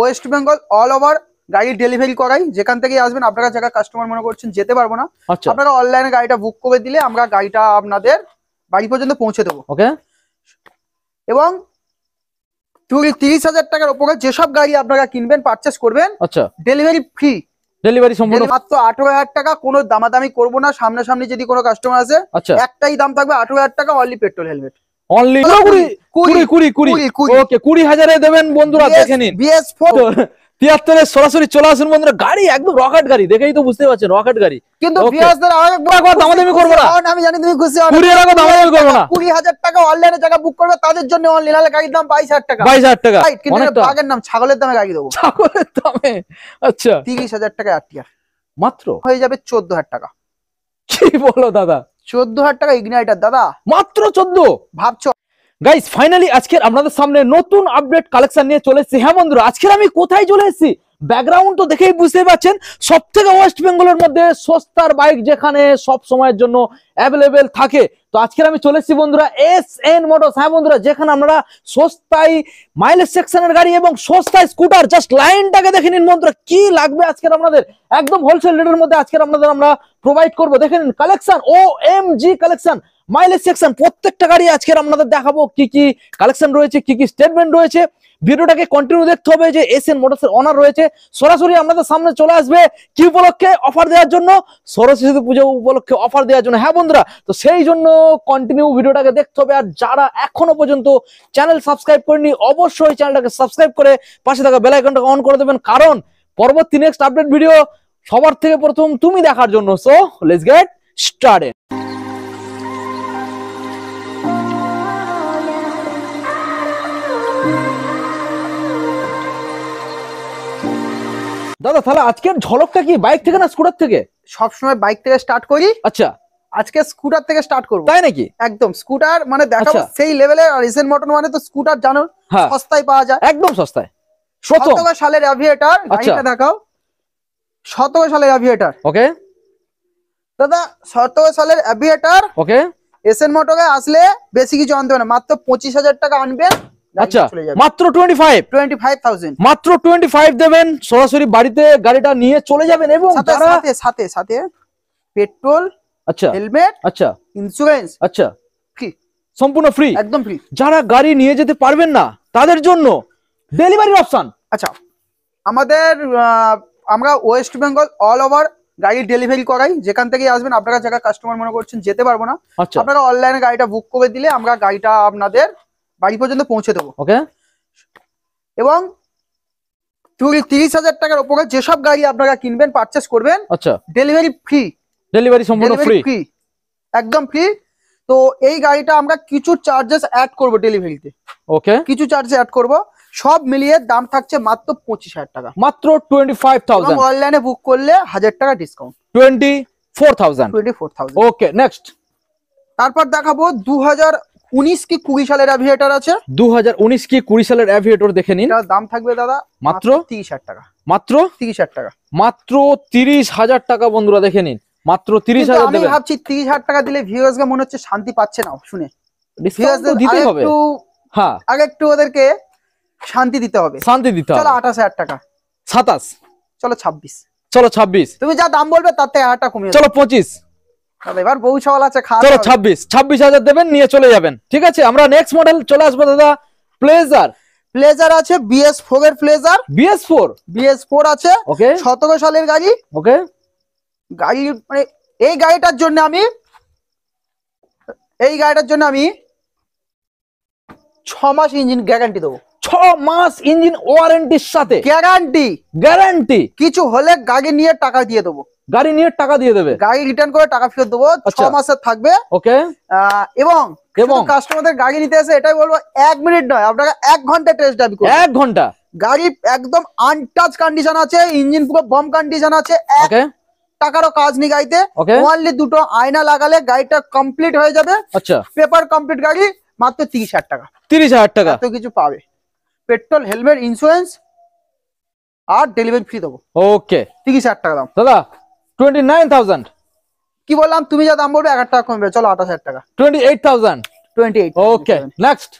West Bengal all over গাড়ি delivery করাই, যেখান থেকে আসবেন আপনারা যারা কাস্টমার মনে করছেন যেতে পারবো না, আপনারা অনলাইনে গাড়িটা বুক করে দিলে আমরা গাড়িটা আপনাদের বাড়ি পর্যন্ত পৌঁছে দেবো। ওকে, এবং 30,000 টাকার উপরে যেসব গাড়ি আপনারা কিনবেন পারচেস করবেন, আচ্ছা, ডেলিভারি ফ্রি, ডেলিভারি সম্পূর্ণ মাত্র 18,000 টাকা। কোনো দামাদামি করবো না, সামনাসামনি যদি কোনো কাস্টমার আসে একটাই দাম থাকবে 18,000 টাকা, অনলি পেট্রোল হেলমেট। অনলি 20,000 দেবেন বন্ধুরা, দেখে নিন। BS4 73 সরাসরি চলে আসুন বন্ধুরা, গাড়ি একদম রকেট গাড়ি, দেখেই তো বুঝতে পারছেন রকেট গাড়ি। কিন্তু ভিউয়ারদের আরেকবার দামাদামি করব না, আমি জানি তুমি খুশি হবে, 20,000 টাকা দামাদামি করব না, 20,000 টাকা অনলাইনে জায়গা বুক করবে তাদের জন্য অনলি, নালে গাড়ির দাম 22,000 টাকা, 22,000 টাকা। কিন্তু বাগের নাম ছাগলের দামে গাড়ি দেবো, ছাগলের দামে। আচ্ছা, 30,000 টাকা আরটিআর মাত্র হয়ে যাবে 14,000 টাকা। কি বলো দাদা, 14,000 টাকা ইগনাইটার দাদা, মাত্র 14? ভাবছো? গাইস ফাইনালি আজকে আপনাদের সামনে নতুন আপডেট কালেকশন নিয়ে চলে এসেছি। হ্যাঁ বন্ধুরা, আজকে আমি কোথায় চলে এসেছি, ব্যাকগ্রাউন্ড তো দেখেই বুঝতে পারছেন, সব থেকে ওয়েস্ট বেঙ্গলের মধ্যে সস্তার বাইক যেখানে সব সময়ের জন্য অ্যাভেলেবেল থাকে। তো আজকে আমি চলে এসেছি বন্ধুরা SN মোটরস। হ্যাঁ বন্ধুরা, যেখানে আমরা সস্তায় মাইলেজ সেকশনের গাড়ি এবং সস্তায় স্কুটার, জাস্ট লাইনটাকে দেখে নিন বন্ধুরা, কি লাগবে আজকে আপনাদের একদম হোলসেল রেটের মধ্যে আজকে আপনাদের আমরা প্রোভাইড করবো। দেখে নিন collection, OMG collection, mileage section, প্রত্যেকটা গাড়ি আজকে আপনাদের দেখাবো কি কি কালেকশন রয়েছে, কি কি স্টেটমেন্ট রয়েছে। ভিডিওটাকে কন্টিনিউ দেখতে হবে। যে SN মোটরস এর অনার রয়েছে, সরাসরি আপনাদের সামনে চলে আসবে কি উপলক্ষে, অফার দেওয়ার জন্য, সরস্বতী পুজো উপলক্ষে অফার দেওয়ার জন্য। হ্যাঁ বন্ধুরা, তো সেই জন্য কন্টিনিউ ভিডিওটাকে দেখতে হবে। আর যারা এখনো পর্যন্ত চ্যানেল সাবস্ক্রাইব করেনি, অবশ্যই চ্যানেলটাকে সাবস্ক্রাইব করে পাশে থাকা বেল আইকনটাকে অন করে দেবেন, কারণ পরবর্তী নেক্সট আপডেট ভিডিও সবার থেকে প্রথম তুমি দেখার জন্য। So let's get started. দাদা তাহলে আজকের ঝলকটা কি বাইক থেকে না স্কুটার থেকে? সবসময় বাইক থেকে স্টার্ট করি। আচ্ছা, আজকে স্কুটার থেকে স্টার্ট করব। তাই নাকি? একদম স্কুটার মানে দেখাবো সেই লেভেলে। আর SN মোটর মানে তো স্কুটার জানো সস্তায় পাওয়া যায়, একদম সস্তায়। 17 সালের অ্যাভিয়েটার, গাড়িটা দেখাও। 17 সালের অ্যাভিয়েটার। ওকে দাদা, 17 সালের অ্যাভিয়েটার। ওকে, SN মোটরে আসলে বেশি কিছু আনতে হবে না, মাত্র 25,000 টাকা আনবেন। আচ্ছা, মাত্র 25,000 মাত্র 25 দেবেন, সরাসরি বাড়িতে গাড়িটা নিয়ে চলে যাবেন। এবং সাথে সাথে সাথে পেট্রোল, আচ্ছা, হেলমেট, আচ্ছা, ইন্স্যুরেন্স, আচ্ছা, ফ্রি, সম্পূর্ণ ফ্রি, একদম ফ্রি। যারা গাড়ি নিয়ে যেতে পারবেন না তাদের জন্য ডেলিভারি অপশন। আচ্ছা, আমাদের আমরা ওয়েস্ট বেঙ্গল অল ওভার গাড়ি ডেলিভারি করাই, যেখান থেকে আসবেন আপনারা যারা কাস্টমার মনে করছেন যেতে পারবো না, আপনারা অনলাইনে গাড়িটা বুক করে দিলে আমরা গাড়িটা আপনাদের বাড়ি পর্যন্ত পৌঁছে দেবো। ওকে, এবং 30,000 টাকার উপরে যেসব গাড়ি আপনারা কিনবেন পারচেস করবেন, আচ্ছা, ডেলিভারি ফ্রি, ডেলিভারি সম্পূর্ণ ফ্রি, একদম ফ্রি। তো এই গাড়িটা আমরা কিছু চার্জেস অ্যাড করব ডেলিভারিতে। ওকে, কিছু চার্জেস অ্যাড করব, সব মিলিয়ে দাম থাকছে মাত্র 25,000 টাকা, মাত্র 25,000। অনলাইনে বুক করলে 1000 টাকা ডিসকাউন্ট, 24,000। ওকে, নেক্সট। তারপর দেখাবো 2019 কি 20 সালের অ্যাভিয়েটার আছে। 2019 কি 20 সালের অ্যাভিয়েটর দেখে নিন। এটার দাম থাকবে দাদা মাত্র 30,000 টাকা, মাত্র 30,000 টাকা, মাত্র 30,000 টাকা বন্ধুরা দেখে নিন, মাত্র 30,000 দেবেন। আমি ভাবছি 30,000 টাকা দিলে ভিউয়ার্সকে মনে হচ্ছে শান্তি পাচ্ছে না শুনে, ভিউয়ার্সদের দিতে হবে। হ্যাঁ, আগে একটু ওদেরকে শান্তি দিতে হবে, শান্তি দিতে হবে। চলো 28,000 টাকা, 27, চলো 26, চলো 26, তুমি যা দাম বলবে তার থেকে 1,000 টাকা কমিয়ে চলো 25। এবার বউ সওয়াল আছে, চলো 26,000 দেবেন, নিয়ে চলে যাবেন। ঠিক আছে, আমরা নেক্সট মডেল চলে আসবো দাদা। প্লেজার আছে, BS4 এর প্লেজার, BS4 আছে। ওকে, 17 সালের গাড়ি। ওকে, গাড়ি মানে এই গাড়িটার জন্য আমি 6 মাস ইঞ্জিন গ্যারান্টি দেবো, 6 মাস ইঞ্জিন ওয়ারেন্টির সাথে গ্যারান্টি। কিছু হলে গাড়ি নিয়ে টাকা দিয়ে দেবো, গাড়ি নিয়ে টাকা দিয়ে দেবে, গাড়ি রিটার্ন করে টাকা ফেরত দেবো, 6 মাসের থাকবে। ওকে, এবং কাস্টমারদের গাড়ি নিতে এসে এটাই বলবো, 1 মিনিট নয়, আপনারা 1 ঘন্টা টেস্ট ড্রাইভ করুন। 1 ঘন্টা, গাড়ি একদম আনটাচ কন্ডিশন আছে, ইঞ্জিন পুরো বম কন্ডিশন আছে, টাকারও কাজ নেই গাড়িতে। ওনলি দুটো আয়না লাগালে গাড়িটা কমপ্লিট হয়ে যাবে। আচ্ছা, পেপার কমপ্লিট গাড়ি, মাত্র 30,000 টাকা, 30,000 টাকা তো কিছু পাবে, পেট্রোল, হেলমেট, ইন্স্যুরেন্স আর ডেলিভারি ফ্রি দেবো। ওকে, 30,000 টাকা দাম দাদা। 29,000 কি বললাম, তুমি যা দাম বলবে 1,000 টাকা কমবে, চলো 28,000 টাকা, 28,000। ওকে, নেক্সট।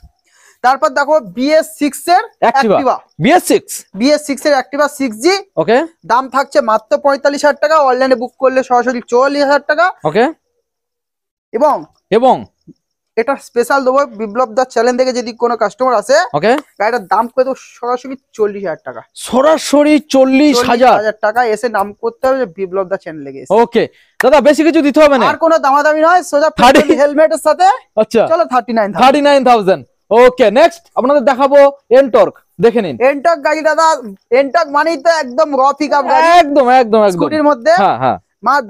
তারপর দেখো BS6 এর অ্যাক্টিভা, BS6 এর অ্যাক্টিভা 6G। ওকে, দাম থাকছে মাত্র 45,000 টাকা, অনলাইনে বুক করলে সরাসরি 44,000 টাকা। ওকে, এবং এবং এটা স্পেশাল দেবো, বিপ্লব দা চ্যানেল থেকে যদি কোনো কাস্টমার আসে, ওকে, গাড়িটার দাম করে দেবো সরাসরি 40,000 টাকা, সরাসরি 40,000 টাকা। এসে নাম করতে হবে বিপ্লব দা চ্যানেল থেকে। ওকে দাদা, বেশি কিছু দিতে হবে না, আর কোনো দামাদামি নয়, সোজা হেলমেটের সাথে। আচ্ছা, চলো 39,000। ওকে, নেক্সট আপনাদের দেখাবো এনটর্ক, দেখে নিন। এনটর্ক গাড়ি দাদা, এনটর্ক মানেই তো একদম র পিকআপ গাড়ি, একদম একদম একদম স্কুটির মধ্যে। হ্যাঁ হ্যাঁ,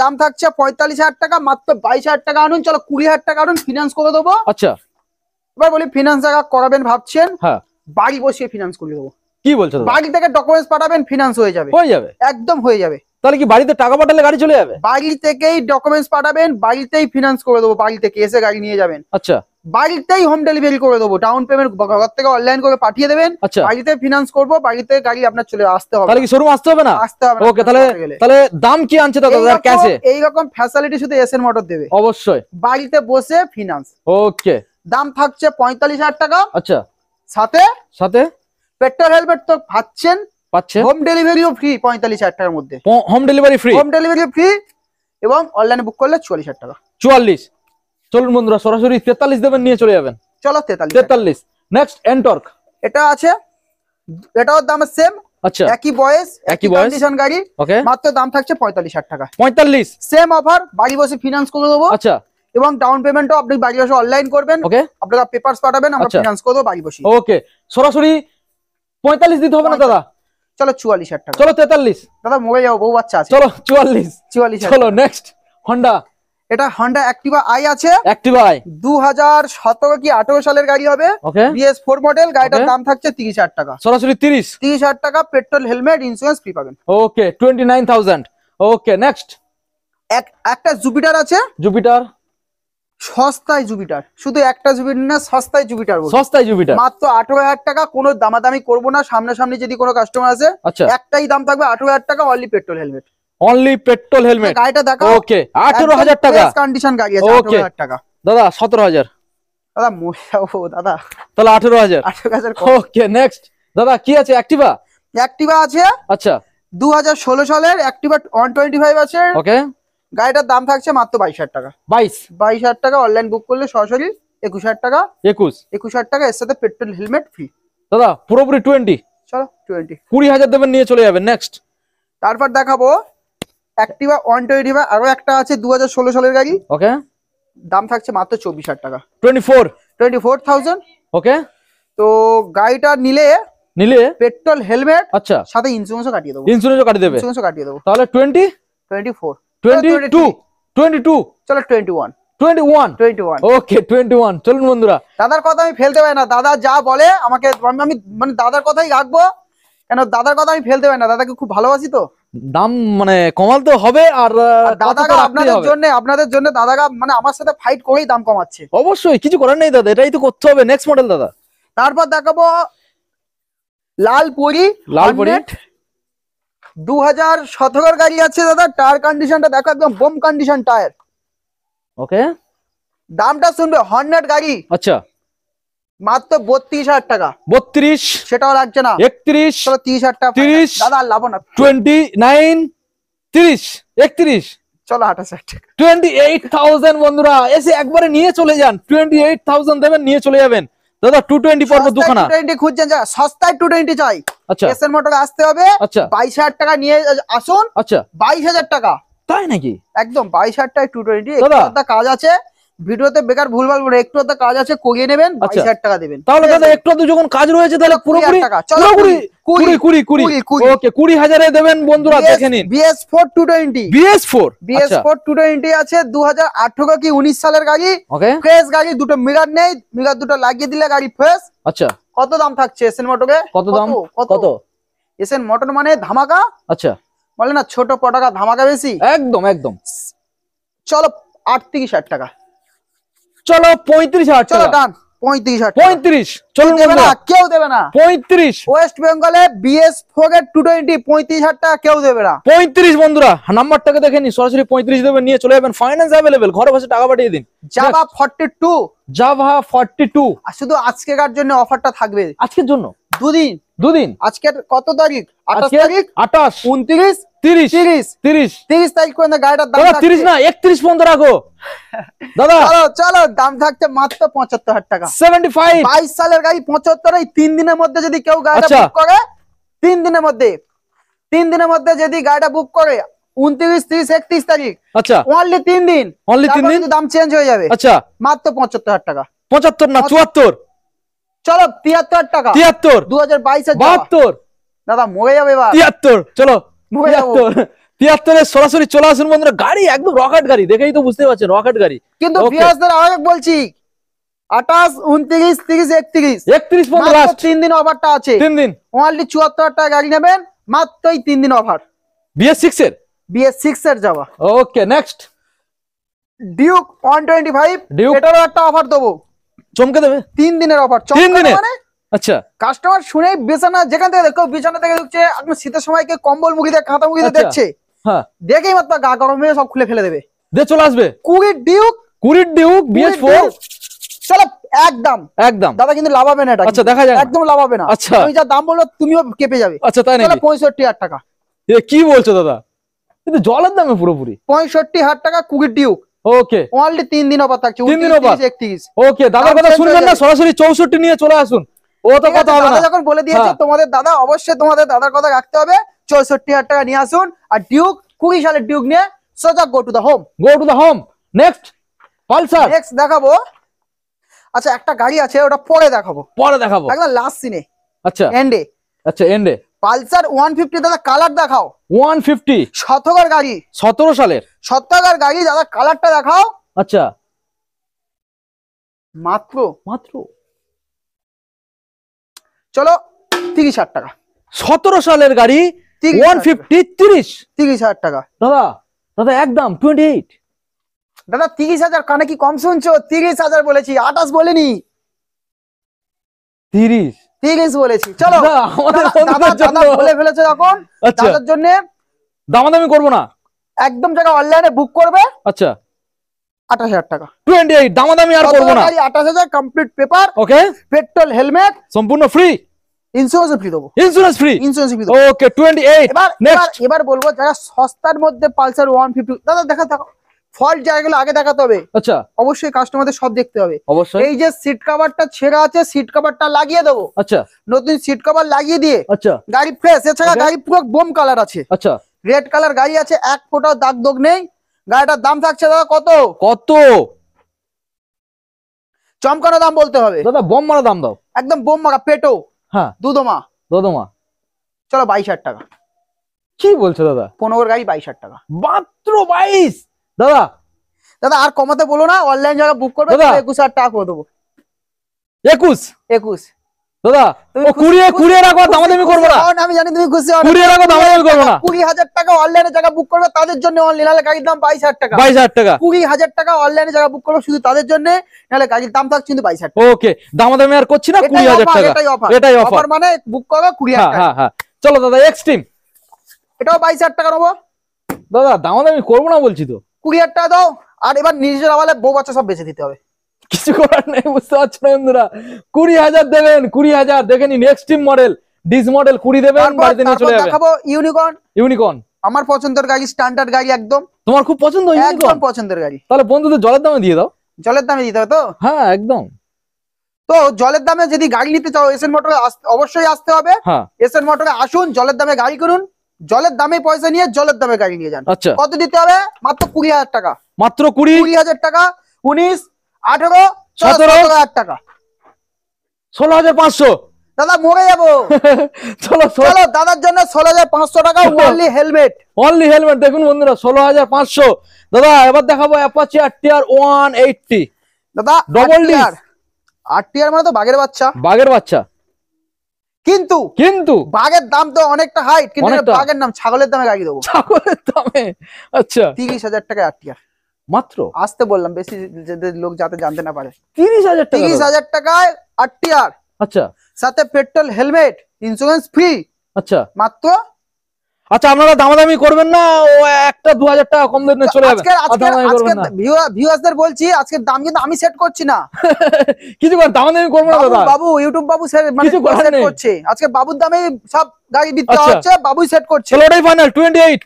দাম থাকছে 45,000 টাকা, মাত্র 22,000 টাকা আনুন। চলো 20,000 টাকা আনুন, ফিনান্স করে দেবো। আচ্ছা, এবার বলি ফিনান্স যারা করাবেন ভাবছেন, হ্যাঁ, বাড়ি বসিয়ে ফিনান্স করে দেবো। কি বলছো? বাড়ি থেকে ডকুমেন্টস পাঠাবেন, ফিনান্স হয়ে যাবে, একদম হয়ে যাবে। তাহলে কি বাড়িতে টাকা পাঠালে গাড়ি চলে যাবে? বাড়ি থেকেই ডকুমেন্টস পাঠাবেন, বাড়িতেই ফিনান্স করে দেবো, বাড়ি থেকে এসে গাড়ি নিয়ে যাবেন। আচ্ছা, বাড়িতেই হোম ডেলিভারি করে দেবো, ডাউন পেমেন্ট ঘর থেকে অনলাইন করে পাঠিয়ে দেবেন। আচ্ছা, বাড়িতে ফিনান্স করবো, বাড়িতে গাড়ি আপনার চলে আসতে হবে। তাহলে কি শোরুম আসতে হবে না? আসতে হবে। ওকে, তাহলে দাম কি আনছে দাদা ক্যাশে? এইরকম ফ্যাসিলিটি শুধু এসএন মোটর দেবে, অবশ্যই, বাড়িতে বসে ফিনান্স। ওকে, দাম থাকছে 45,000 টাকা। আচ্ছা, সাথে সাথে পেট্রোল হেলমেট তো পাচ্ছেন, হোম ডেলিভারিও ফ্রি 45,000 টাকার মধ্যে। Home delivery free, home delivery free, এবং অনলাইনে বুক করলে 44,000 টাকা। 44। চলুন বন্ধুরা, সরাসরি 43 দেবেন, নিয়ে চলে যাবেন। চলো 43। নেক্সট এনটর্ক, এটা আছে, এটাও দাম সেম। আচ্ছা, একই বয়স, একই কন্ডিশন গাড়ি। ওকে, মাত্র দাম থাকছে 45,000 টাকা। 45, সেম অফার, বাড়ি বসে ফিনান্স করে দেবো। আচ্ছা, এবং ডাউন পেমেন্টও আপনি বাড়ি বসে অনলাইন করবেন। ওকে, আপনারা পেপারস পাঠাবেন, আমরা ফিনান্স করে দেবো বাড়ি বসে। ওকে, সরাসরি 45 দিতে হবে না দাদা? চলো 44,000 টাকা। চলো 43 দাদা মরে যাবো, বউ বাচ্চা আছে। চলো 44। চলো নেক্সট হন্ডা, এটা হন্ডা অ্যাক্টিভা আই আছে, অ্যাক্টিভা আই 2017 কি 18 সালের গাড়ি হবে, ওকে, BS4 মডেল। গাড়িটার দাম থাকছে 30,000 টাকা, সরাসরি 30,000 টাকা। পেট্রোল হেলমেট ইন্স্যুরেন্স ফ্রি পাবেন। ওকে, 29,000। ওকে, নেক্সট একটা জুপিটার আছে, জুপিটার, সস্তায় জুপিটার, শুধু একটা জুপিটার না, সস্তায় জুপিটার, সস্তায় জুপিটার, মাত্র 18,000 টাকা। কোনো দামাদামি করবো না, সামনাসামনি যদি কোনো কাস্টমার আসে, আচ্ছা, একটাই দাম থাকবে 18,000 টাকা, only petrol helmet. Only petrol helmet. গাড়িটা দেখো, ওকে, 18,000 টাকা কন্ডিশন গাড়ি আছে, 18,000 টাকা। দাদা 17,000। দাদা মরে যাবো দাদা, তাহলে 18,000। ওকে, নেক্সট দাদা কি আছে? অ্যাক্টিভা, অ্যাক্টিভা আছে, আচ্ছা, 2016 সালের অ্যাক্টিভা 125 আছে। ওকে, গাড়িটার দাম থাকছে মাত্র 22,000 টাকা। 22,000 টাকা, অনলাইন বুক করলে সরাসরি 21,000 টাকা। 21,000 টাকা, এর সাথে পেট্রোল হেলমেট ফ্রি। দাদা পুরোপুরি 20। চলো 20,000 দেবেন, নিয়ে চলে যাবেন। নেক্সট তারপর দেখাবো অ্যাক্টিভা 125, আরো একটা আছে 2016 সালের গাড়ি। ওকে, দাম থাকছে মাত্র 24,000 টাকা, 24,000। ওকে, তো গাড়িটা নিলে পেট্রোল হেলমেট, আচ্ছা, সাথে ইন্স্যুরেন্সও কাটিয়ে দেবো। ইন্স্যুরেন্সও কাটিয়ে দেবো। তাহলে 24, 22। চলো 21। ওকে, 21। চলুন বন্ধুরা, দাদার কথা আমি ফেলতে পারি না, দাদা যা বলে আমাকে, আমি মানে দাদার কথাই রাখবো, কেন দাদার কথা আমি ফেলতে পারি না, দাদাকে খুব ভালোবাসি। তো দাম মানে কমাতে হবে, আর দাদারা আপনাদের জন্য দাদারা মানে আমার সাথে ফাইট করেই দাম কমাচ্ছে। অবশ্যই, কিছু করার নেই দাদা, এটাই তো করতে হবে। নেক্সট মডেল দাদা, তারপর দেখাবো লালপুরি 2017 গাড়ি আছে দাদা। টায়ার কন্ডিশনটা দেখো, একদম বোম কন্ডিশন টায়ার। ওকে, দামটা শুনবে, হর্নেট গাড়ি, আচ্ছা, মাত্র 32,000 টাকা। 32, সেটাও লাগছে না। 31, 30,000 টাকা। 30, দাদা লাভ না। 29, 30, 31, চলো 28,000 টাকা। 28,000 বন্ধুরা, এসে একবারে নিয়ে চলে যান। 28,000 দেবেন, নিয়ে চলে যাবেন। দাদা 220 পর্ব দুখানা। 220 খুঁজছেন, যা সস্তায় 220 চাই। আচ্ছা, এসএন মোটরে আসতে হবে। আচ্ছা, 22,000 টাকা নিয়ে আসুন। আচ্ছা, 22,000 টাকা। তাই নাকি? একদম 22,000 টাকায় 220। একটু কাজ আছে ভিডিওতে, বেকার ভুলভাল বলে, একটু কাজ আছে করিয়ে নেবেন, 22,000 টাকা দেবেন। তাহলে দাদা একটু যখন কাজ রয়েছে, তাহলে পুরোপুরি 20,000 দেবেন বন্ধুরা, দেখে নিন। BS4 220, BS4 220 আছে, 2018 কি 19 সালের গাড়ি। ফ্রেশ গাড়ি, দুটো মিরার নেই, মিরার দুটো লাগিয়ে দিলে গাড়ি ফ্রেশ। আচ্ছা, কত দাম থাকছে এসএন মোটরে? কত দাম? কত? এসএন মোটর মানে ধামাকা। আচ্ছা, বলে না ছোট পটাকা ধামাকা বেশি। একদম একদম। চলো 38,000 টাকা। চলো 35,000 টাকা। চলো ডান। 35,000 35 চলুন বন্ধুরা, কেউ দেবে না। 35 ওয়েস্ট বেঙ্গলে BS4 এর 220 35,000 টাকা কেউ দেবে না। 35 বন্ধুরা, নাম্বারটাকে দেখে নি, সরাসরি 35 দেবেন, নিয়ে চলে যাবেন। ফাইন্যান্স अवेलेबल, ঘরে বসে টাকা পাঠিয়ে দিন। জাভা 42, জাভা 42 আর শুধু আজকেকার জন্য অফারটা থাকবে, আজকের জন্য দুদিন। আজকের কত তারিখ? 28 তারিখ, 28 29 30 30 30 30 তারিখ পর্যন্ত গাড়িটার দাম দাদা, থাকছে 30 না 31 পর্যন্ত রাখো দাদা। চলো চলো, দাম থাকছে মাত্র 75,000 টাকা। 75 22 সালের গাড়ি 75, এই 3 দিনের মধ্যে যদি কেউ গাড়িটা আচ্ছা। বুক করে, 3 দিনের মধ্যে যদি গাড়িটা বুক করে 29 30 31 তারিখ, আচ্ছা অনলি 3 দিন, অনলি 3 তারপর দিন, কিন্তু দাম চেঞ্জ হয়ে যাবে। আচ্ছা মাত্র 75,000 টাকা। 75 না 74, চলো 73,000 টাকা। 73 2022 এর 72, দাদা মরে যাবে এবার, 73 চলো মরে যাবো। 73 এ সরাসরি চলে আসুন বন্ধুরা। গাড়ি একদম রকেট গাড়ি, দেখেই তো বুঝতে পারছেন রকেট গাড়ি। কিন্তু Okay. ভিউয়ার্সদের আগে বলছি 28 29 30 31 31 পর্যন্ত মাত্র লাস্ট 3 দিন অফারটা আছে। 3 দিন। অনলি 74,000 টাকা গাড়ি নেবেন, মাত্র এই 3 দিন অফার। BS6 এর, BS6 এর যাওয়া ওকে নেক্সট। Duke 125, Duke. এটারও একটা অফার দেবো, চমকে দেবে 3 দিনের অফার। 3 দিনের, মানে আচ্ছা কাস্টমার শুনে বিছানা যেখান থেকে দেখো, বিছানা থেকে ঢুকছে, এখন শীতের সময় কে কম্বল মুখি দিয়ে কাঁথা মুখি দিয়ে আচ্ছা। দেখছে, হ্যাঁ দেখেই মাত্র গা গরম হয়ে সব খুলে ফেলে দেবে। দে চলে আসবে 20 ডিউক, 20 ডিউক BS4 চলো একদম একদম। দাদা, কিন্তু লাভ হবে না এটা, আচ্ছা দেখা যাক, একদম লাভ হবে না। আচ্ছা। তুমি যা দাম বললো তুমিও কেঁপে যাবে। আচ্ছা তাই চলো নাকি? 65,000 টাকা। এ কি বলছো দাদা, কিন্তু জলের দামে পুরোপুরি। 65,000 টাকা 20 ডিউক, ওকে অনলি 3 দিন অফার থাকছে। 3 দিন offer। 31। ওকে, দাদার কথা শুনবেন না, সরাসরি 64 নিয়ে চলে আসুন। ও তো কথা হবে না, দাদা যখন বলে দিয়েছে হ্যাঁ। তোমাদের দাদা, অবশ্যই তোমাদের দাদার কথা রাখতে হবে। 64,000 টাকা নিয়ে আসুন, আর ডিউক 20 সালের ডিউক নিয়ে সোজা go to the home. Go to the home. Next Pulsar, next দেখাবো। আচ্ছা একটা গাড়ি আছে, ওটা পরে দেখাবো, পরে দেখাবো। একদম লাস্ট সিনে আচ্ছা এন্ডে। আচ্ছা এন্ডে। পালসার 150 দাদা, কালার দেখাও। 150 শতকের গাড়ি, 17 সালের, শতকের গাড়ি দাদা, কালারটা দেখাও। আচ্ছা মাত্র মাত্র চলো 30,000 টাকা। 17 সালের গাড়ি 150 30,000 টাকা দাদা। দাদা একদম 28 দাদা। 30,000 কানে কি কম শুনছো? 30,000 বলেছি, 28 বলিনি, 30 30 বলেছি। চলো দাদা, আমাদের বন্ধুদের জন্য। দাদা বলে ফেলেছে যখন, আচ্ছা। দাদার জন্য দামাদামি করবো না, একদম জায়গা অনলাইনে বুক করবে। আচ্ছা 28,000 টাকা। 28, দামাদামি আর করবো না। 28,000 কমপ্লিট পেপার, ওকে, পেট্রোল, হেলমেট, সম্পূর্ণ ফ্রি, ইন্স্যুরেন্স ফ্রি দেবো, ইন্স্যুরেন্স ফ্রি। ইন্স্যুরেন্স ফ্রি দেবো। ওকে 28 এবার নেক্সট। এবার বলবো যারা সস্তার মধ্যে পালসার 150, দাদা দেখা দেখো, ফল্ট জায়গাগুলো আগে দেখাতে হবে, আচ্ছা অবশ্যই কাস্টমারদের সব দেখতে হবে। অবশ্যই, এই যে সিট কভারটা ছেঁড়া আছে, সিট কভারটা লাগিয়ে দেবো, আচ্ছা নতুন সিট কভার লাগিয়ে দিয়ে আচ্ছা গাড়ি ফ্রেশ। এছাড়া Okay. গাড়ি পুরো বোম কালার আছে, আচ্ছা। রেড কালার গাড়ি আছে, এক ফোঁটাও দাগ দোগ নেই। গাড়িটার দাম থাকছে দাদা কত? কত চমকানো দাম বলতে হবে, দাদা? বম মারা দাম দাও, একদম বোম মারা, পেটো হ্যাঁ দুদমা। দোদমা। চলো 22,000 টাকা। কি বলছো দাদা? 15 গাড়ি 22,000 টাকা মাত্র 22 দাদা। দাদা আর কমাতে বলো না, অনলাইন জায়গা বুক করবে, দাদা। 21,000 টাকা করে দেবো। 21 দাদা, তুমি ও খুশি- 20 রাখো, দামাদামি করবো না। আমি জানি তুমি খুশি হও না। 20 রাখো, দামাদামি করবো না। 20,000 টাকা অনলাইনে জায়গা বুক করবে তাদের জন্য অনলি, নাহলে গাড়ির দাম 22,000 টাকা। 22,000 টাকা। 20,000 টাকা অনলাইনে জায়গা বুক করবে শুধু তাদের জন্য, নাহলে গাড়ির দাম থাকছে কিন্তু 22,000 টাকা। ওকে, দামাদামি আর করছি না, 20,000 টাকা। এটাই অফার, অফার মানে বুক করবে 20,000 হ্যাঁ টাকা। হ্যাঁ হ্যাঁ। চলো দাদা এক্সট্রিম, এটাও 22,000 টাকা নেবো। দাদা দামাদামি করবো না বলছি তো। 20,000 টাকা দাও, আর এবার নিজের আওয়ালে বউ বাচ্চা সব বেঁচে দিতে হবে। কিছু করার নেই, বুঝতে পারছো না বন্ধুরা। 20,000 দেবেন, 20,000 দেখে নিন। এক্সট্রিম মডেল, ডিস মডেল 20 দেবেন, বাড়িতে নিয়ে চলে যাবেন। দেখাবো ইউনিকর্ন, ইউনিকর্ন আমার পছন্দের গাড়ি, স্ট্যান্ডার্ড গাড়ি, একদম তোমার খুব পছন্দ একদম ইউনিকর্ন? পছন্দের গাড়ি। তাহলে বন্ধুদের জলের দামে দিয়ে দাও। জলের দামে দিতে হবে তো? হ্যাঁ একদম। তো জলের দামে যদি গাড়ি নিতে চাও, এসএন মোটরে অবশ্যই আসতে হবে। হ্যাঁ এসএন মোটরে আসুন, জলের দামে গাড়ি করুন, জলের দামে পয়সা নিয়ে জলের দামে গাড়ি নিয়ে যান। আচ্ছা, কত দিতে হবে? মাত্র 20,000 টাকা। মাত্র 20, 20,000 টাকা, 19, 18, 17, 17,000 টাকা। 16,500 দাদা মরে যাবো। চলো চলো দাদার জন্য 16,500 টাকা অনলি হেলমেট। Only helmet. দেখুন বন্ধুরা 16,500। দাদা এবার দেখাবো অ্যাপাচি আরটিআর 180 দাদা ডবল ডি। আরটিআর মানে তো বাঘের বাচ্চা, বাঘের বাচ্চা, কিন্তু কিন্তু বাঘের দাম তো অনেকটা হাইট, কিন্তু অনেকটা। বাঘের নাম ছাগলের দামে গাড়ি দেবো। ছাগলের দামে। আচ্ছা 30,000 টাকা আরটিআর। মাত্র আসতে বললাম বেশি, লোক যাতে জানতে না পারে। 30,000 টাকা, 30,000 টাকায় 8 টিয়ার, আচ্ছা সাথে পেট্রোল, হেলমেট, ইন্স্যুরেন্স ফ্রি, আচ্ছা মাত্র। আচ্ছা আপনারা দামাদামি করবেন না, ও একটা 2,000 টাকা কম দিনে চলে যাবে। ভিউয়ার্সদের বলছি আজকের দাম কিন্তু আমি সেট করছি না, কিছু করেন দামাদামি করবো না দাদা, বাবু ইউটিউব বাবু মানে কিছু করার সেট নেই। করছে। আজকে বাবুর দামে সব গাড়ি বিক্রি আচ্ছা। হচ্ছে, বাবুই সেট করছে। চলো ওটাই ফাইনাল 28,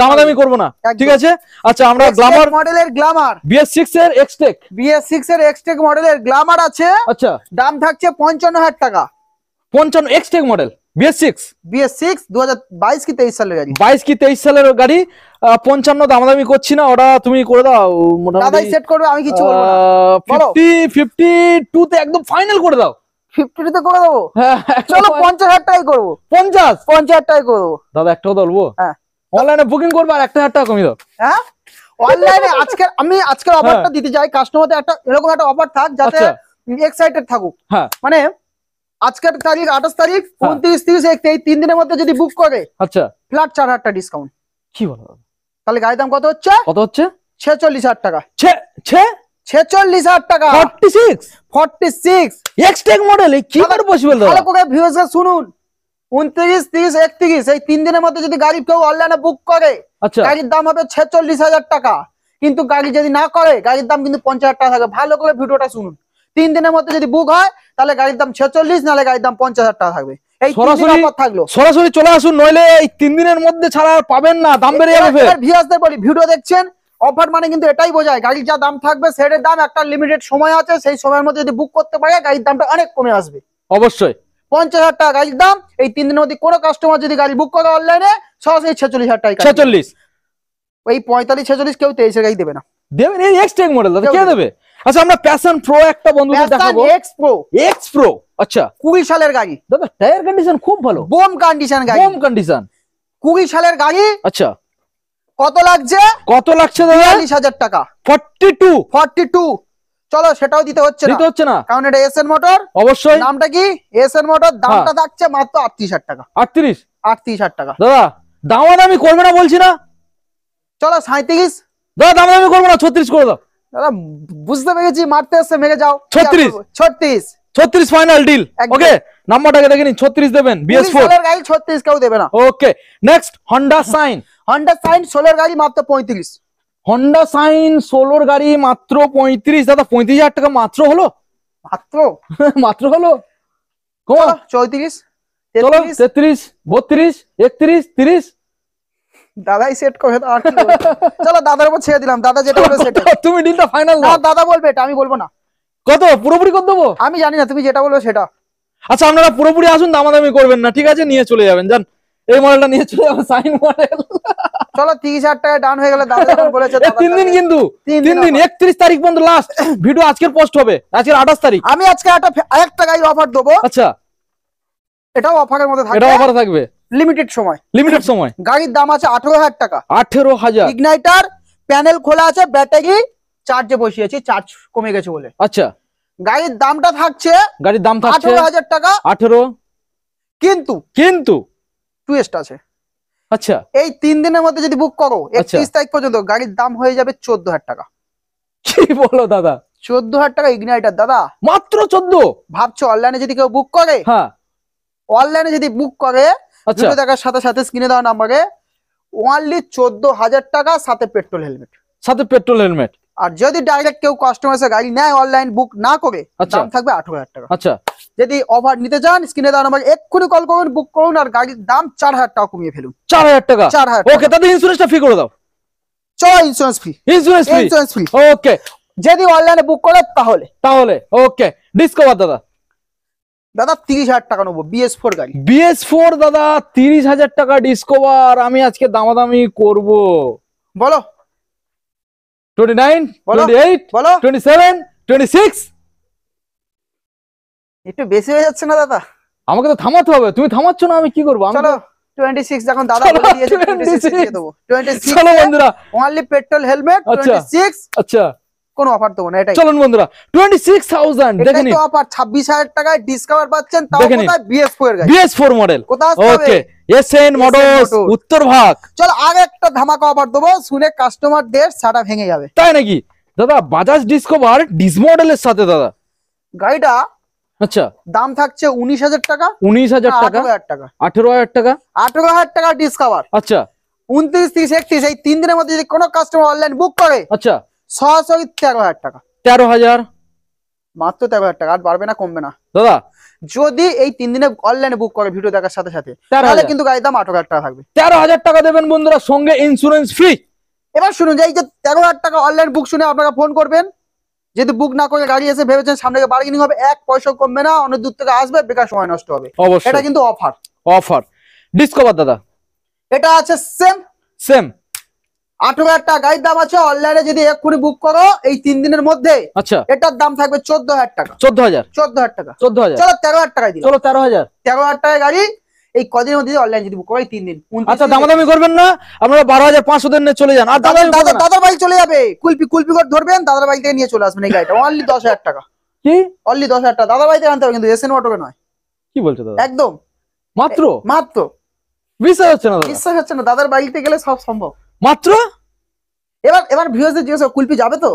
দামাদামি করবো না, একদম। ঠিক আছে। আচ্ছা আমরা গ্ল্যামার মডেলের গ্ল্যামার, BS6 এর এক্সটেক, BS6 এর এক্সটেক মডেলের গ্ল্যামার আছে, আচ্ছা দাম থাকছে 55,000 টাকা। 55 এক্সটেক মডেল BS6, 2022 কি 23 সালের গাড়ি, 22 কি 23 সালের গাড়ি। 55 দামাদামি করছি না, ওটা তুমি করে দাও দাদাই মোটামুটি সেট করবে, আমি কিছু বলবো না। বলো। 52 তে একদম ফাইনাল করে দাও। 50 তে করে দেবো, হ্যাঁ চলো 50,000 টাকাই করবো, 50,000 টাকাই করবো। দাদা একটা কথা বলবো, হ্যাঁ অনলাইনে বুকিং করবে আর 1,000 টাকা কমিয়ে দাও। হ্যাঁ অনলাইনে আজকের অফারটা দিতে চাই, কাস্টমারদের একটা এরকম একটা অফার থাক যাতে আচ্ছা। এক্সাইটেড থাকুক। হ্যাঁ মানে আজকের তারিখ 28 তারিখ, 29, 30, 31 এই 3 দিনের মধ্যে যদি বুক করে, আচ্ছা ফ্ল্যাট 4,000 টাকা ডিসকাউন্ট। কি বলো, তাহলে গাড়ির দাম কত হচ্ছে? কত হচ্ছে? 46,000 টাকা। ছে ছে 46,000 টাকা, 46 46 এক্সটেক মডেল, কি করে পসিবল দাদা? ভালো করে ভিউয়ার্স শুনুন, 29, 30, 31 এই 3 দিনের মধ্যে যদি গাড়ি কেউ অনলাইনে বুক করে, আচ্ছা গাড়ির দাম হবে 46,000 টাকা। কিন্তু গাড়ি যদি না করে, গাড়ির দাম কিন্তু 50,000 টাকা থাকে। ভালো করে ভিডিওটা শুনুন, 3 দিনের মধ্যে যদি বুক হয় তাহলে গাড়ির দাম 46, নাহলে গাড়ির দাম 50,000 টাকা থাকবে। এই সরাসরি অফার থাকলো, সরাসরি চলে আসুন, নইলে এই 3 দিনের মধ্যে ছাড়া আর পাবেন না, দাম বেড়ে যাবে ফের। ভিউয়ার্সদের বলি, ভিডিও দেখছেন, অফার মানে কিন্তু এটাই বোঝায় গাড়ির যা দাম থাকবে সেটার দাম একটা লিমিটেড সময় আছে, সেই সময়ের মধ্যে যদি বুক করতে পারে গাড়ির দামটা অনেক কমে আসবে। অবশ্যই 50,000 টাকা গাড়ির দাম, এই 3 দিনের মধ্যে কোনো কাস্টমার যদি গাড়ি বুক করে অনলাইনে, সরাসরি 46,000 টাকা। 46 ওই 45, 46 কেউ 23 গাড়ি দেবে না, দেবেন এই এক্সটেক মডেল দাদা, কে দেবে? আচ্ছা আমরা প্যাশন প্রো একটা বন্ধুদের দেখাবো, এক্স প্রো। আচ্ছা 20 সালের গাড়ি দাদা, টায়ার কন্ডিশন খুব ভালো, বোম কন্ডিশন গাড়ি, কম কন্ডিশন, 20 সালের গাড়ি। আচ্ছা কত লাগছে? কত লাগছে দাদা? 42,000 টাকা। 42 চলো সেটাও দিতে হচ্ছে না, কারণ এটা এসএন মোটর। অবশ্যই নামটা কি? SN motor. দামটা থাকছে মাত্র 38,000 টাকা। 38,000 টাকা। দাদা দামাদামি করবে না বলছি না, চলো 37। দাদা দামাদামি করবে না, 36 করে দাও। দাদা বুঝতে পেরেছি, মারতে এসে মেরে যাও। 36 ফাইনাল ডিল। ওকে নাম্বারটাকে দেখে নিন, 36 দেবেন। BS4 সালের গাড়ি 36 কেউ দেবে না। ওকে নেক্সট হোন্ডা সাইন 16 গাড়ি মাত্র 35। হোন্ডা সাইন 16 গাড়ি মাত্র 35। দাদা 35,000 টাকা মাত্র হলো, মাত্র হলো। 34, চলো 33, 32, 31, 30। দাদাই সেট করে দাও, আর কি বলবো? চলো দাদার উপর ছেড়ে দিলাম, দাদা যেটা বলবে সেটা। তুমি ডিলটা ফাইনাল না, দাদা বলবে, এটা আমি বলবো না। কত পুরোপুরি করে দেবো আমি জানি না, তুমি যেটা বলবে সেটা। আচ্ছা আপনারা পুরোপুরি আসুন, দামাদামি করবেন না, ঠিক আছে? নিয়ে চলে যাবেন, জান এই মডেলটা নিয়ে চলে যাবেন, সাইন মডেল। চলো 30,000 টাকা ডান হয়ে গেলে, দাদা যখন বলেছে। 3 দিন, কিন্তু 3 দিন 31 তারিখ পর্যন্ত লাস্ট ভিডিও। আজকের পোস্ট হবে, আজকের 28 তারিখ। আমি আজকে একটা গাড়ি অফার দেবো। আচ্ছা এটাও অফারের মধ্যে থাকবে, এটাও অফার থাকবে, লিমিটেড সময়। গাড়ির দাম আছে 18,000 টাকা। 18,000। ইগনাইটার প্যানেল খোলা আছে, ব্যাটারি চার্জে বসিয়েছি, চার্জ কমে গেছে বলে। আচ্ছা গাড়ির দামটা থাকছে, গাড়ির দাম থাকছে 18,000 টাকা। 18, কিন্তু টুইস্ট আছে। আচ্ছা এই 3 দিনের মধ্যে যদি বুক করো 31 তারিখ পর্যন্ত, গাড়ির দাম হয়ে যাবে 14,000 টাকা। কি বলো দাদা? 14,000 টাকা ইগনাইটার দাদা, মাত্র 14। ভাবছো অনলাইনে যদি কেউ বুক করে, হ্যাঁ অনলাইনে যদি বুক করে, আচ্ছা ভিডিও দেখার সাথে সাথে স্ক্রিনে দেওয়া নাম্বারে অনলি 14,000 টাকা, সাথে পেট্রোল হেলমেট। আর যদি ডাইরেক্ট কেউ কাস্টমার এসে গাড়ি নেয় অনলাইন বুক না করে, দাম থাকবে 18,000 টাকা। আচ্ছা যদি অফার নিতে চান, স্ক্রিনে দেওয়া নাম্বার এক্ষুনি কল করুন, বুক করুন, আর গাড়ির দাম 4,000 টাকা কমিয়ে ফেলুন। 4,000 টাকা। 4,000। ওকে তাহলে ইন্স্যুরেন্সটা ফ্রি করে দাও। চলো ইন্স্যুরেন্স ফ্রি। ওকে যদি অনলাইনে বুক করে তাহলে ওকে। ডিসকভার দাদা 30,000 টাকা নেবো, BS4 গাড়ি। BS4 দাদা 30,000 টাকা ডিসকভার। আমি আজকে দামাদামি করব, বলো 29, বলো 28, বলো 27, 26। একটু বেশি হয়ে যাচ্ছে না দাদা? আমাকে তো থামাতে হবে, তুমি থামাচ্ছ না, আমি কি করবো? চলো 26 যখন দাদা বলে দিয়েছে, 26 দিয়ে দেবো। 26 চলো বন্ধুরা, অনলি পেট্রোল হেলমেট 26। আচ্ছা কোনো অফার দেবো না, এটাই। চলুন বন্ধুরা 26,000 দেখে নিন অফার, 26,000 টাকায় ডিসকাভার পাচ্ছেন, তাও কোথায়? BS4 এর গাড়ি, BS4 মডেল। কোথায় আসতে হবে? ওকে, SN মোটরস উত্তরভাগ। চল আগে একটা ধামাকা অফার দেবো, শুনে কাস্টমারদের সাটা ভেঙে যাবে। তাই নাকি দাদা? বাজাজ ডিসকভার ডিস মডেলের সাথে দাদা গাড়িটা আচ্ছা দাম থাকছে 19,000 টাকা, 19,000 টাকা, 18,000 টাকা, 18,000 টাকা, 18,000 টাকা ডিসকাভার। আচ্ছা 29, 30, 31 এই 3 দিনের মধ্যে যদি কোনো কাস্টমার অনলাইন বুক করে, আচ্ছা সরাসরি 13,000 টাকা, 13,000 মাত্র 13,000 টাকা, আর বাড়বে না কমবে না। দাদা। যদি এই 3 দিনে অনলাইনে বুক করে ভিডিও দেখার সাথে সাথে, 13,000 তাহলে কিন্তু গাড়ির দাম 18,000 টাকা থাকবে। 13,000 টাকা দেবেন বন্ধুরা, সঙ্গে ইন্স্যুরেন্স ফ্রি। এবার শুনুন, যে এই যে 13,000 টাকা অনলাইন বুক শুনে আপনারা ফোন করবেন, যদি বুক না করে গাড়ি এসে ভেবেছেন সামনে বার্গেনিং হবে, 1 পয়সা কমবে না, অনেক দূর থেকে আসবে, বেকার সময় নষ্ট হবে। অবশ্যই এটা কিন্তু অফার। অফার ডিসকভার দাদা, এটা আছে সেম সেম 18,000 টাকা গাড়ির দাম আছে। অনলাইনে যদি এক্ষুনি বুক করো এই 3 দিনের মধ্যে, আচ্ছা এটার দাম থাকবে 14,000 টাকা, 14,000 14,000 টাকা। 14,000 চলো 13,000 টাকায় দিলাম, চলো 13,000। 13,000 টাকায় গাড়ি এই কদিনের মধ্যে অনলাইন যদি বুক করো এই 3 দিন। আচ্ছা দামাদামি করবেন না, আপনারা 12,500 দেন নিয়ে চলে যান। আর দাদার বাড়ি চলে যাবে, কুলপি করে ধরবেন, দাদার বাড়ি থেকে নিয়ে চলে আসবেন এই গাড়িটা। অনলি 10,000 টাকা, কি অনলি 10,000 টাকা দাদার বাড়িতে আনতে হবে, কিন্তু এসএন অটোকে নয়। কি বলছো দাদা? একদম মাত্র মাত্র বিশ্বাস হচ্ছে না দাদা? বিশ্বাস হচ্ছে না? দাদার বাড়িতে গেলে সব সম্ভব। মাত্র এবার ভিউয়ার্সদের জিজ্ঞেস করো, কুলপি যাবে তো?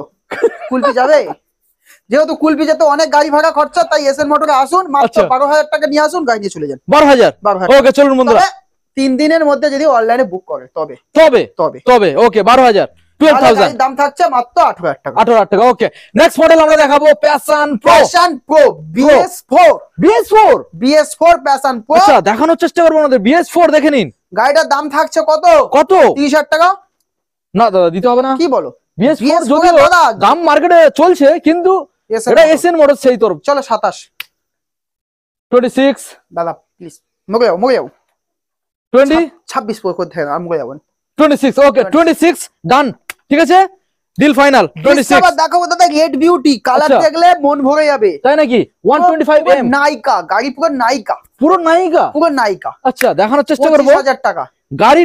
কুলপি যাবে, যেহেতু কুলপি যেতে অনেক গাড়ি ভাড়া খরচা, তাই এসএন মোটরে আসুন, মাত্র 12,000 টাকা নিয়ে আসুন, গাড়ি নিয়ে চলে যান। 12,000। 12,000। ওকে চলুন বন্ধুরা, 3 দিনের মধ্যে যদি অনলাইনে বুক করে তবে তবে তবে তবে ওকে 12,000 12,000 গাড়ির দাম থাকছে মাত্র 18,000 টাকা। 18,000 টাকা। ওকে নেক্সট মডেল আমরা দেখাবো passion pro. Passion pro BS4, BS4 BS4 passion pro. আচ্ছা দেখানোর চেষ্টা করবো আমাদের BS4 দেখে নিন। গাড়িটার দাম থাকছে কত? কত? 30,000 টাকা। না দাদা দিতে হবে না। কি বলো? BS4 যদিও দাম মার্কেটে চলছে, কিন্তু এটা এসএন মোটর সেই তরফ। চলো 27, 26 দাদা প্লিজ মুগে যাও 20 26 করে থেকে আমি মুগে যাবো। 26 ওকে 26 ডান, ঠিক আছে ডিল ফাইনাল। 26 আবার দেখাবো দাদা রেড বিউটি, কালার আচ্ছা। দেখলে মন ভরে যাবে। তাই নাকি? 125M নায়িকা গাড়ি, পুরো নায়িকা, পুরো নায়িকা, পুরো নায়িকা। আচ্ছা দেখানোর চেষ্টা করবো। 25,000 টাকা গাড়ি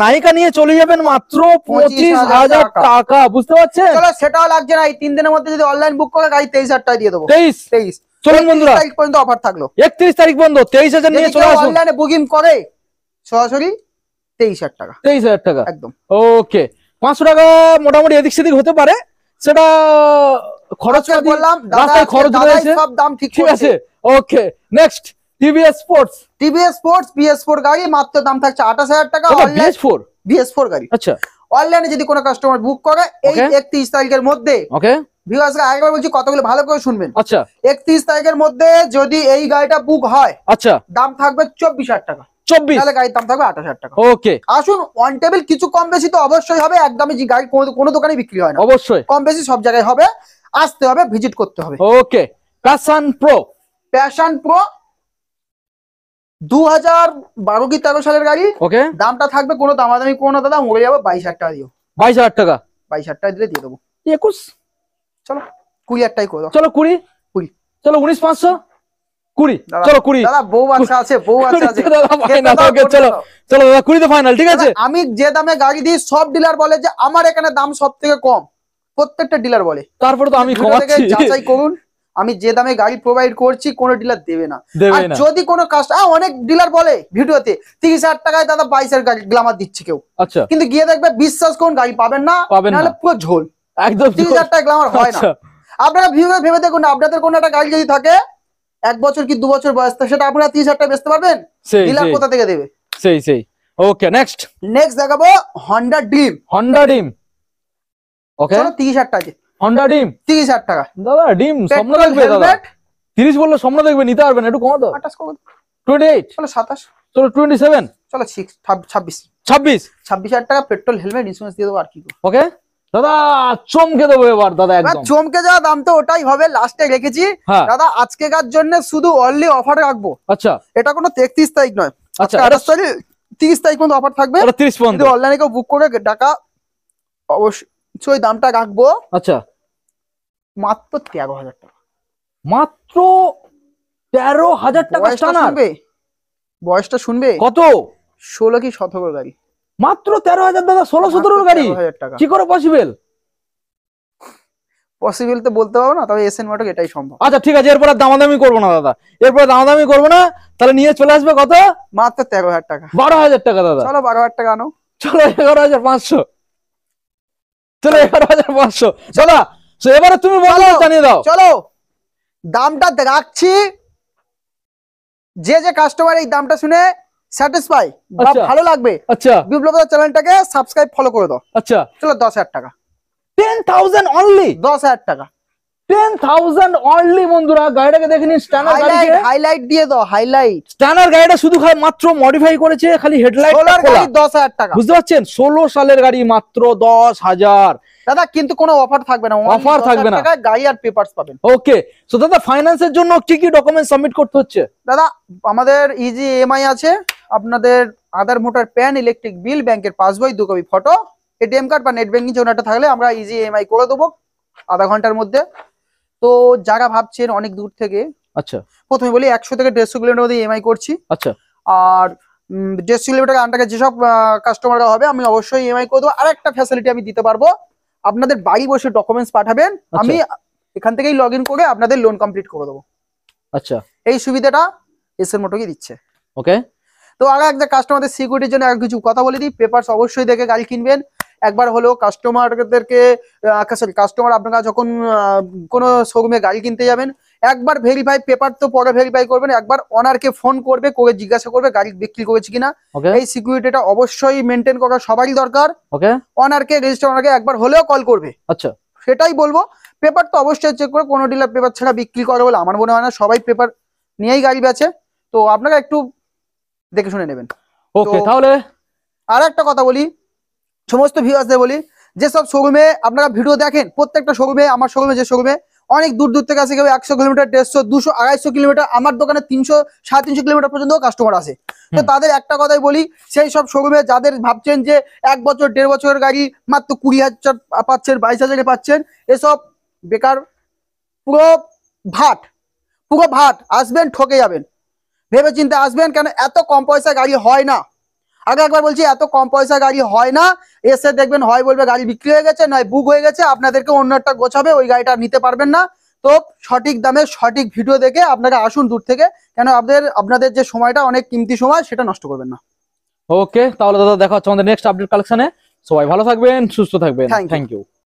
নায়িকা নিয়ে চলে যাবেন মাত্র 25,000 টাকা, বুঝতে পারছেন? চলো সেটাও লাগছে না, এই 3 দিনের মধ্যে যদি অনলাইন বুক করে গাড়ি 23,000 টাকা দিয়ে দেবো। 23 চলুন বন্ধুরা, 31 তারিখ পর্যন্ত অফার থাকলো। 31 তারিখ বন্ধ, 23,000 নিয়ে চলে আসুন। অনলাইনে বুকিং করে সরাসরি 23,000 টাকা, 23,000 টাকা একদম। ওকে 500 টাকা মোটামুটি এদিক সেদিক হতে পারে, সেটা খরচ বললাম, রাস্তায় খরচ রয়েছে, সব দাম ঠিক আছে। Okay next TVS sports. TVS sports BS4 গাড়ি, মাত্র দাম থাকছে 28,000 টাকা। BS4 গাড়ি আচ্ছা অনলাইনে যদি কোনো কাস্টমার বুক করে এই 31 তারিখের মধ্যে, ওকে ভিউয়ার্সরা আরেকবার বলছি, কতগুলো ভালো করে শুনবেন। আচ্ছা 31 তারিখের মধ্যে যদি এই গাড়িটা বুক হয়, আচ্ছা দাম থাকবে 24,000 টাকা, 24 তাহলে গাড়ির দাম থাকবে 28,000 টাকা। ওকে আসুন, অন টেবিল কিছু কম বেশি তো অবশ্যই হবে, একদমই যে গাড়ি কোনো দোকানে বিক্রি হয় না, অবশ্যই কম বেশি সব জায়গায় হবে, আসতে হবে, ভিজিট করতে হবে। ওকে প্যাশন প্রো। প্যাশন প্রো 2012 কি 13 সালের গাড়ি। ওকে দামটা থাকবে কোনো দামাদামি কোনো দাদা মরে যাবে 22,000 টাকা দিও। 22,000 টাকা, 22,000 টাকা দিলে দিয়ে দেবো। 21 চলো 20,000 টাকাই করে দাও। চলো 20 চলো 19,500 20 চলো 20 দাদা বউ বাচ্চা আছে, বউ বাচ্চা আছে দাদা ফাইনাল। ওকে চলো চলো দাদা 20 তে ফাইনাল, ঠিক আছে। আমি যে দামে গাড়ি দিই সব ডিলার বলে যে আমার এখানে দাম সব থেকে কম, প্রত্যেকটা ডিলার বলে। তারপরে তো আমি কমাচ্ছি, যাচাই করুন, আমি যে দামে গাড়ি প্রোভাইড করছি কোনো ডিলার দেবে না। আর না। যদি কোনো কাস্টমার, অনেক ডিলার বলে ভিডিওতে 30,000 টাকায় দাদা 22,000 গাড়ি গ্লামার দিচ্ছে কেউ, আচ্ছা কিন্তু গিয়ে দেখবে বিশ্বাস করুন গাড়ি পাবেন না, নাহলে পুরো ঝোল, একদম 30,000 টাকা গ্লামার হয় না। আপনারা ভেবে দেখুন, আপনাদের কোনো একটা গাড়ি যদি থাকে 1 বছর কি 2 বছর বয়স, সেটা আপনারা 30,000 টাকা বেচতে পারবেন, ডিলার কোথা থেকে দেবে? সেই ওকে নেক্সট দেখাবো হন্ডা ড্রিম। ওকে 30,000 টাকা, হন্ডা ড্রিম 30,000 টাকা। দাদা ড্রিম স্বপ্ন দেখবে দাদা, 30 বললো স্বপ্ন দেখবে, নিতে পারবেন, একটু কমা দাও। 28 চলো 27, চলো 27 চলো 26 26,000 টাকা পেট্রোল হেলমেট ইন্স্যুরেন্স দিয়ে দেবো, আর কি। ওকে দাদা চমকে দেবো এবার দাদা, একদম চমকে যাওয়া দাম তো ওটাই হবে, লাস্টে রেখেছি দাদা আজকেকার জন্য শুধু অনলি অফার রাখবো। আচ্ছা এটা কোনো 33 তারিখ নয়, আচ্ছা 28 তারিখ 30 তারিখ পর্যন্ত অফার থাকবে। 30 পর্যন্ত অনলাইনে কেউ বুক করে টাকা অবশ্যই দামটা রাখবো। আচ্ছা মাত্র 13,000 টাকা, মাত্র 13,000 টাকা স্টানার। বয়সটা শুনবে কত? 16 কি 17 গাড়ি, মাত্র 13,000 দাদা, 16-17 গাড়ি কি করে পসিবল? পসিবল তো বলতে পারবো না, তবে এসএন মোটর এটাই সম্ভব। আচ্ছা ঠিক আছে, এরপর দামাদামি করবো না দাদা, এরপর দামাদামি করবো না, তাহলে নিয়ে চলে আসবে কত? মাত্র 13,000 টাকা। 12,000 টাকা দাদা। চলো 12,000 টাকা আনো। চলো 11,500, চলো 11,500 দাদা। এবারে তুমি বলো, জানিয়ে দাও। চলো দামটা রাখছি, যে কাস্টমার এই দামটা শুনে স্যাটিসফাই বা ভালো লাগবে, আচ্ছা বিপ্লব দার চ্যানেলটাকে সাবস্ক্রাইব ফলো করে দাও। আচ্ছা চলো 10,000 টাকা। 10,000 অনলি, 10,000 টাকা 10,000 অনলি। বন্ধুরা গাড়িটাকে দেখে নিন, স্ট্যান্ডার্ড গাড়ি, হাইলাইট দিয়ে দাও, হাইলাইট। স্ট্যান্ডার্ড গাড়িটা শুধু মাত্র মডিফাই করেছে, খালি হেডলাইট। 10,000 টাকা, বুঝতে পারছেন? 16 সালের গাড়ি, মাত্র 10,000 দাদা। কিন্তু কোনো অফার থাকবে না, অফার থাকবে না, গাড়ি আর পেপারস পাবেন। ওকে। সো দাদা ফাইন্যান্সের জন্য কি কি ডকুমেন্ট সাবমিট করতে হচ্ছে? দাদা আমাদের ইজি ইএমআই আছে, আপনাদের আধার, ভোটার, প্যান, ইলেকট্রিক বিল, ব্যাংকের পাসবই, 2 কপি ফটো, এটিএম কার্ড বা নেট ব্যাংকিং যেটা থাকলে আমরা ইজি ইএমআই করে দেবো আধা ঘন্টার মধ্যে। তো যারা ভাবছেন অনেক দূর থেকে, আচ্ছা প্রথমে বলি 100 থেকে 150 কিলোমিটার মধ্যে ইএমআই করছি। আচ্ছা। আর 150 কিলোমিটার আন্ডারে যেসব কাস্টমাররা হবে আমি অবশ্যই ইএমআই করে দেবো। আর একটা ফ্যাসিলিটি আমি দিতে পারবো, আপনাদের বাড়ি বসে ডকুমেন্টস পাঠাবেন, আমি এখান থেকেই লগ ইন করে আপনাদের লোন কমপ্লিট করে দেবো। আচ্ছা, এই সুবিধাটা এসএন মোটরকে দিচ্ছে। ওকে। তো আগে একটা কাস্টমারদের সিকিউরিটির জন্য আর কিছু কথা বলে দিই। পেপারস অবশ্যই দেখে গাড়ি কিনবেন। একবার হলেও কাস্টমারদেরকে, কাস্টমার আপনারা যখন কোনো শোরুমে গাড়ি কিনতে যাবেন, একবার ভেরিফাই, পেপার তো পরে ভেরিফাই করবেন, একবার ওনারকে ফোন করবে, করে জিজ্ঞাসা করবে গাড়ি বিক্রি করেছে কিনা। এই সিকিউরিটিটা অবশ্যই মেনটেন করা সবারই দরকার। ওকে। ওনারকে, রেজিস্টার ওনারকে একবার হলেও কল করবে। আচ্ছা, সেটাই বলবো। পেপার তো অবশ্যই চেক করে, কোনো ডিলার পেপার ছাড়া বিক্রি করে বলে আমার মনে হয় না, সবাই পেপার নিয়েই গাড়ি বেচে। তো আপনারা একটু দেখে শুনে নেবেন। ওকে। তাহলে আর একটা কথা বলি, সমস্ত ভিউয়ার্সদের বলি, যেসব শোরুমে আপনারা ভিডিও দেখেন, প্রত্যেকটা শোরুমে, আমার শোরুমে যে শোরুমে অনেক দূর দূর থেকে আসে, কেউ 100 কিলোমিটার, 150, 200, 250 কিলোমিটার, আমার দোকানে 300, 350 কিলোমিটার পর্যন্ত কাস্টমার আসে। তো তাদের একটা কথাই বলি, সেই সব শোরুমে যাদের ভাবছেন যে 1 বছর 1.5 বছরের গাড়ি মাত্র 20,000 পাচ্ছেন, 22,000-এ পাচ্ছেন, এসব বেকার, পুরো ভাট। আসবেন ঠকে যাবেন, ভেবে চিন্তে আসবেন, কেন এত কম পয়সা গাড়ি হয় না। আগে একবার বলছি, এত কম পয়সা গাড়ি হয় না। এসে দেখবেন, হয় বলবে গাড়ি বিক্রি হয়ে গেছে, নয় বুক হয়ে গেছে, আপনাদেরকে অন্য একটা গোছাবে, ওই গাড়িটা নিতে পারবেন না। তো সঠিক দামে সঠিক ভিডিও দেখে আপনারা আসুন দূর থেকে, কেন আপনাদের যে সময়টা অনেক কিমতি সময়, সেটা নষ্ট করবেন না। ওকে, তাহলে দাদা দেখা হচ্ছে আমাদের নেক্সট আপডেট কালেকশনে। সবাই ভালো থাকবেন, সুস্থ থাকবেন। Thank you.